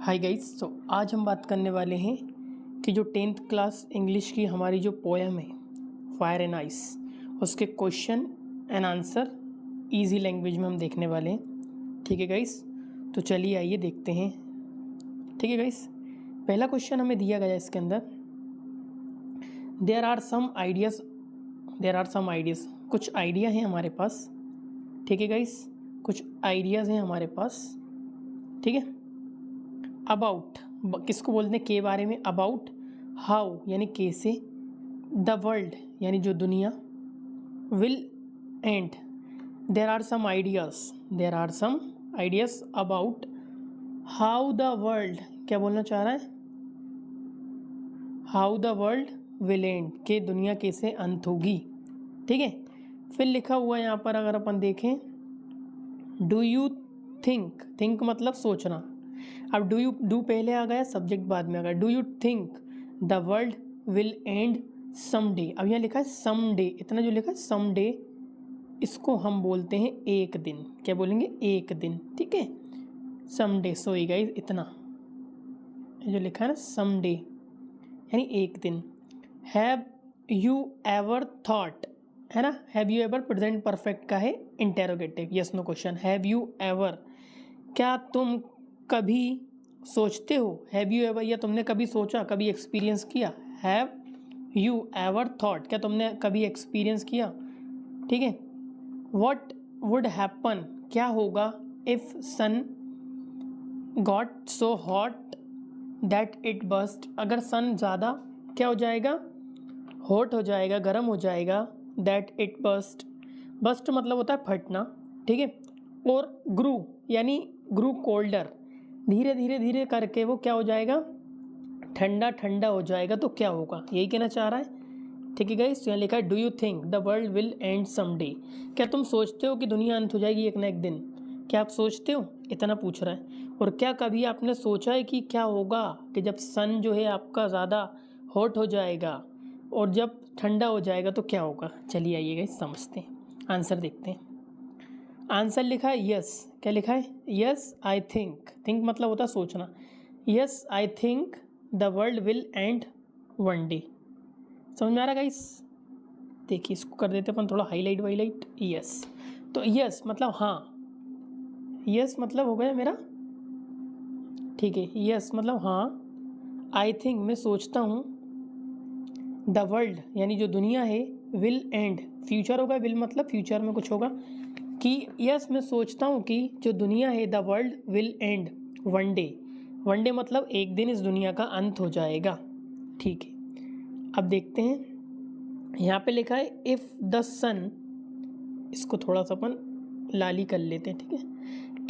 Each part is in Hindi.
Hi guys. तो आज हम बात करने वाले हैं कि जो 10th क्लास इंग्लिश की हमारी जो पोएम है फायर एंड आइस, उसके question and answer easy language में हम देखने वाले हैं। ठीक है गाइस, तो चलिए आइए देखते हैं। ठीक है गाइस, पहला क्वेश्चन हमें दिया गया इसके अंदर, देयर आर सम आइडियाज़, कुछ आइडिया हैं हमारे पास। ठीक है गाइस, कुछ आइडियाज़ हैं हमारे पास। ठीक है, अबाउट किसको बोलते हैं, के बारे में। अबाउट हाउ यानी कैसे, द वर्ल्ड यानी जो दुनिया, will end there are some ideas about how the world, क्या बोलना चाह रहा है, how the world will end, के दुनिया कैसे अंत होगी। ठीक है, फिर लिखा हुआ है यहाँ पर अगर अपन देखें, डू यू थिंक मतलब सोचना। अब डू पहले आ गया, सब्जेक्ट बाद में आ गया। Do you think the world will and someday. अब यहाँ लिखा है समडे, इतना जो लिखा है समडे, इसको हम बोलते हैं एक दिन। क्या बोलेंगे, एक दिन। ठीक है, समडे। सो ये गाइस इतना जो लिखा है ना समडे यानी एक दिन। हैव यू एवर थॉट, है ना, have you ever present perfect का है interrogative, yes no question. Have you ever, क्या तुम कभी सोचते हो। हैव यू एवर, या तुमने कभी सोचा, कभी एक्सपीरियंस किया। हैव यू एवर थॉट, क्या तुमने कभी एक्सपीरियंस किया। ठीक है, व्हाट वुड हैपन, क्या होगा, if sun got so hot that it burst, अगर सन ज़्यादा क्या हो जाएगा, हॉट हो जाएगा, गर्म हो जाएगा, दैट इट बस्ट, बस्ट मतलब होता है फटना। ठीक है, और ग्रू यानी ग्रू कोल्डर, धीरे धीरे धीरे करके वो क्या हो जाएगा, ठंडा ठंडा हो जाएगा, तो क्या होगा, यही कहना चाह रहा है। ठीक है गाइस, यहाँ लिखा है do you think the world will and someday, क्या तुम सोचते हो कि दुनिया अंत हो जाएगी एक ना एक दिन, क्या आप सोचते हो, इतना पूछ रहा है। और क्या कभी आपने सोचा है कि क्या होगा कि जब सन जो है आपका ज़्यादा हॉट हो जाएगा और जब ठंडा हो जाएगा तो क्या होगा। चलिए आइए गाइस समझते हैं, आंसर देखते हैं। आंसर लिखा है यस, क्या लिखा है, यस आई थिंक मतलब होता है सोचना। Yes I think the world will and one day. समझ में आ रहा गाइस, देखिए इसको कर देते अपन थोड़ा हाईलाइट वाईलाइट। यस, तो यस मतलब हाँ, यस मतलब हो गया मेरा। ठीक है, यस मतलब हाँ, आई थिंक मैं सोचता हूँ, द वर्ल्ड यानी जो दुनिया है, विल एंड फ्यूचर होगा, विल मतलब फ्यूचर में कुछ होगा, कि यस मैं सोचता हूँ कि जो दुनिया है, the world will and one day, one day मतलब एक दिन इस दुनिया का अंत हो जाएगा। ठीक है, अब देखते हैं यहाँ पे लिखा है इफ़ द सन, इसको थोड़ा सा अपन लाली कर लेते हैं। ठीक है,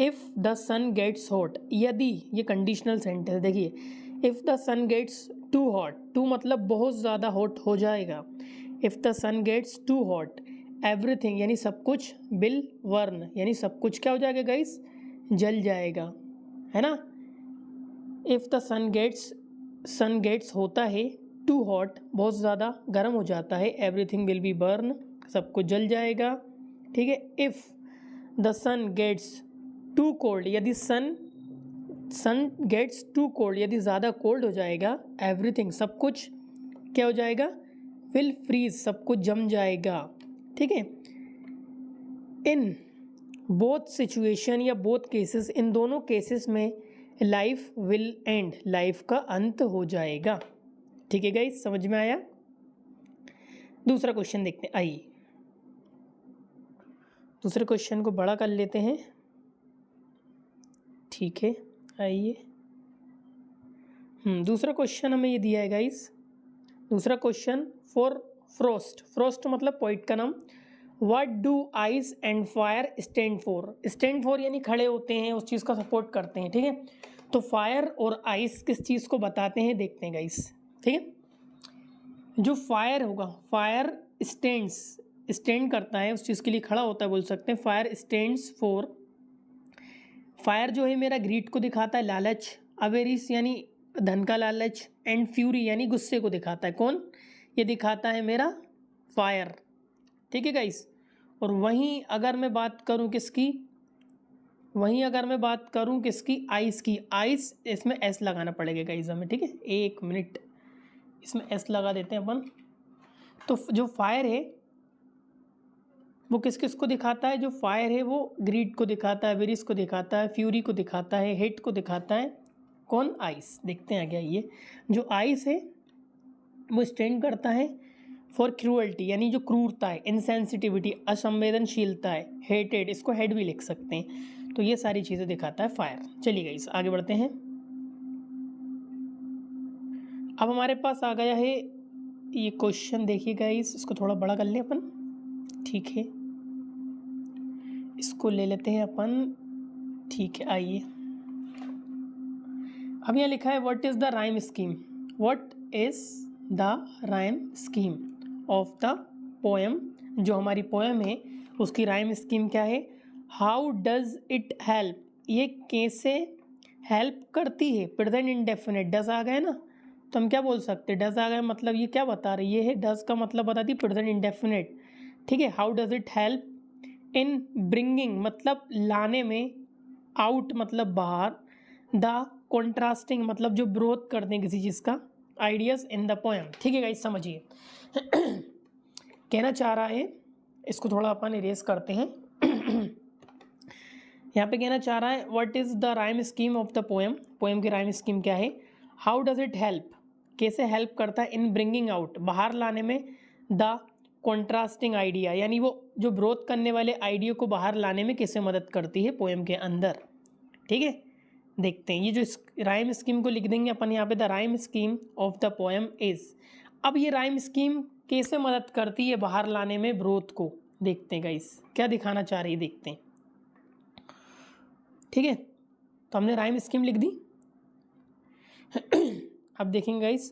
if the sun gets hot, यदि, ये कंडीशनल सेंटेंस देखिए, if the sun gets too hot, too मतलब बहुत ज़्यादा हॉट हो जाएगा। If the sun gets too hot, everything यानी सब कुछ, विल वर्न यानी सब कुछ क्या हो जाएगा गाइस, जल जाएगा, है ना। इफ़ द सन गेट्स होता है टू हॉट, बहुत ज़्यादा गर्म हो जाता है, एवरीथिंग विल बी बर्न सब कुछ जल जाएगा। ठीक है, if the sun gets too cold, यदि सन गेट्स टू कोल्ड, यदि ज़्यादा कोल्ड हो जाएगा, एवरीथिंग सब कुछ क्या हो जाएगा, विल फ्रीज सब कुछ जम जाएगा। ठीक है, इन बोथ सिचुएशन या बोथ केसेस, इन दोनों केसेस में लाइफ विल एंड, लाइफ का अंत हो जाएगा। ठीक है गाइस, समझ में आया। दूसरा क्वेश्चन देखते हैं, आइए दूसरे क्वेश्चन को बड़ा कर लेते हैं। ठीक है, आइए दूसरा क्वेश्चन हमें ये दिया है गाइस। दूसरा क्वेश्चन फॉर फ्रोस्ट मतलब पॉइंट का नाम। What do ice and fire stand for यानी खड़े होते हैं, उस चीज़ का सपोर्ट करते हैं। ठीक है, तो फायर और आइस किस चीज़ को बताते हैं, देखते हैं गाइस। ठीक है, जो फायर होगा, फायर स्टैंड करता है, उस चीज़ के लिए खड़ा होता है, बोल सकते हैं फायर स्टैंड्स फॉर। फायर जो है मेरा ग्रीड को दिखाता है, लालच, अवेरिस यानी धन का लालच, एंड फ्यूरी यानी गुस्से को दिखाता है। कौन, ये दिखाता है मेरा फायर। ठीक है गाइस, और वहीं अगर मैं बात करूं किसकी, वहीं अगर मैं बात करूं किसकी, आइस की, आइस इसमें एस लगाना पड़ेगा गाइस हमें, ठीक है, 1 मिनट, इसमें एस लगा देते हैं अपन। तो जो फायर है वो किस किस को दिखाता है, जो फायर है वो ग्रीड को दिखाता है, विरिस को दिखाता है, फ्यूरी को दिखाता है, हेट को दिखाता है, कौन, आइस। देखते हैं क्या, ये जो आइस है वो स्टैंड करता है फॉर क्रूअल्टी, यानी जो क्रूरता है, इनसेंसिटिविटी, असंवेदनशीलता है, हेटेड, इसको हेड भी लिख सकते हैं। तो ये सारी चीज़ें दिखाता है फायर। चलिए गाइस आगे बढ़ते हैं। अब हमारे पास आ गया है ये क्वेश्चन, देखिए गाइस, इसको थोड़ा बड़ा कर लें अपन, ठीक है, इसको ले लेते हैं अपन, ठीक है। आइए, अब यहाँ लिखा है what is the rhyme scheme, what is the rhyme scheme of the poem, जो हमारी पोएम है उसकी राइम स्कीम क्या है। हाउ डज इट हेल्प, ये कैसे हेल्प करती है, प्रेजेंट इंडेफिनिट, डज आ गए ना, तो हम क्या बोल सकते हैं, डज आ गए मतलब ये क्या बता रही है, डज का मतलब बताती है प्रेजेंट इंडेफिनिट, ठीक है। How does it help in bringing मतलब लाने में, आउट मतलब बाहर, द कॉन्ट्रास्टिंग मतलब जो विरोध करते हैं किसी चीज़ का, आइडियाज इन द पोएम, ठीक है गाइस, समझिए। कहना चाह रहा है, इसको थोड़ा अपन इरेज करते हैं। यहाँ पे कहना चाह रहा है what is the rhyme scheme of the poem, poem की राइम स्कीम क्या है। हाउ डज इट हेल्प, कैसे हेल्प करता है, इन ब्रिंगिंग आउट बाहर लाने में, द कॉन्ट्रास्टिंग आइडिया यानी वो जो विरोध करने वाले आइडिया को बाहर लाने में कैसे मदद करती है पोएम के अंदर, ठीक है। देखते हैं, ये जो राइम स्कीम को लिख देंगे अपन यहाँ पे, the rhyme scheme of the poem is. अब ये राइम स्कीम कैसे मदद करती है बाहर लाने में विरोध को, देखते हैं गाइस क्या दिखाना चाह रही है, देखते हैं, ठीक है। तो हमने राइम स्कीम लिख दी। अब देखेंगे गाइस,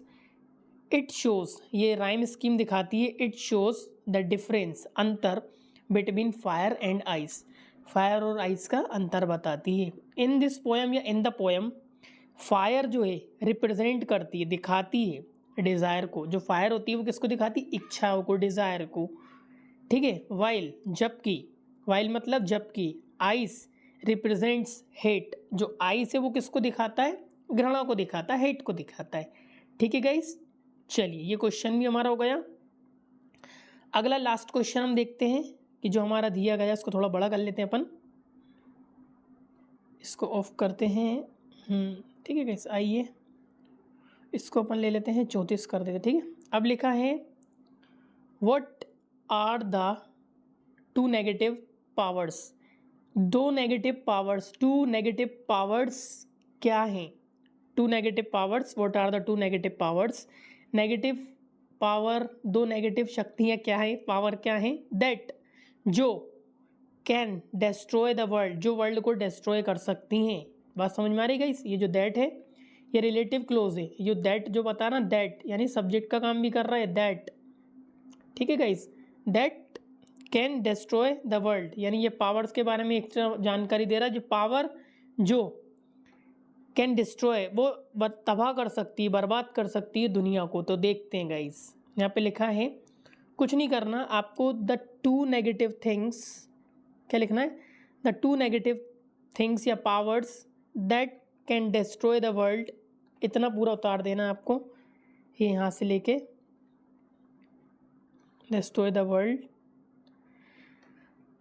इट शोज, ये राइम स्कीम दिखाती है, इट शोज द डिफरेंस, अंतर, between fire and ice, fire और आइस का अंतर बताती है। इन दिस पोएम या इन द पोएम, फायर जो है रिप्रेजेंट करती है, दिखाती है डिज़ायर को, जो फायर होती है वो किसको दिखाती है, इच्छाओं को, डिज़ायर को, ठीक है। वाइल जबकि, वाइल मतलब जबकि, आइस रिप्रेजेंट्स हेट, जो आइस है वो किसको दिखाता है, घृणा को दिखाता है, हेट को दिखाता है, ठीक है गाइस। चलिए ये क्वेश्चन भी हमारा हो गया। अगला लास्ट क्वेश्चन हम देखते हैं कि जो हमारा दिया गया, इसको थोड़ा बड़ा कर लेते हैं अपन, इसको ऑफ करते हैं, ठीक है गाइस। आइए इसको अपन ले लेते हैं 34 कर देते, ठीक है। अब लिखा है what are the two negative powers, दो negative powers, two negative powers क्या हैं, two negative powers, what are the two negative powers, negative power, दो नेगेटिव शक्तियाँ क्या है, पावर क्या है, दैट जो कैन डिस्ट्रॉय द वर्ल्ड, जो वर्ल्ड को डिस्ट्रॉय कर सकती हैं। बात समझ में आ रही है गाइस, ये जो दैट है ये रिलेटिव क्लोज है, ये दैट जो बता रहा, दैट यानी सब्जेक्ट का काम भी कर रहा है, दैट, ठीक है guys, that can destroy the world, यानी ये पावर्स के बारे में एक्स्ट्रा जानकारी दे रहा है, जो पावर जो कैन डिस्ट्रॉय वो तबाह कर सकती है, बर्बाद कर सकती है दुनिया को। तो देखते हैं गाइस, यहाँ पे लिखा है, कुछ नहीं करना आपको, द टू नेगेटिव थिंग्स, क्या लिखना है, द टू नेगेटिव थिंग्स या powers that can destroy the world, इतना पूरा उतार देना आपको, ये यहाँ से लेके destroy the world,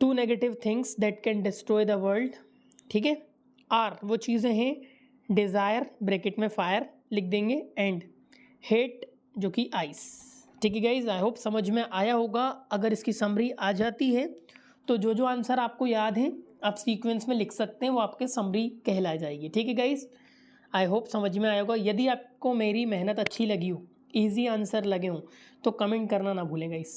two negative things that can destroy the world, ठीक है। आर वो चीज़ें हैं, डिज़ायर ब्रैकेट में फायर लिख देंगे, एंड हेट जो कि आइस, ठीक है गाइज। आई होप समझ में आया होगा। अगर इसकी समरी आ जाती है तो जो जो आंसर आपको याद है आप सीक्वेंस में लिख सकते हैं, वो आपके समरी कहला जाएगी, ठीक है गाइज। आई होप समझ में आया होगा। यदि आपको मेरी मेहनत अच्छी लगी हो, ईजी आंसर लगे हों, तो कमेंट करना ना भूलें गाइज।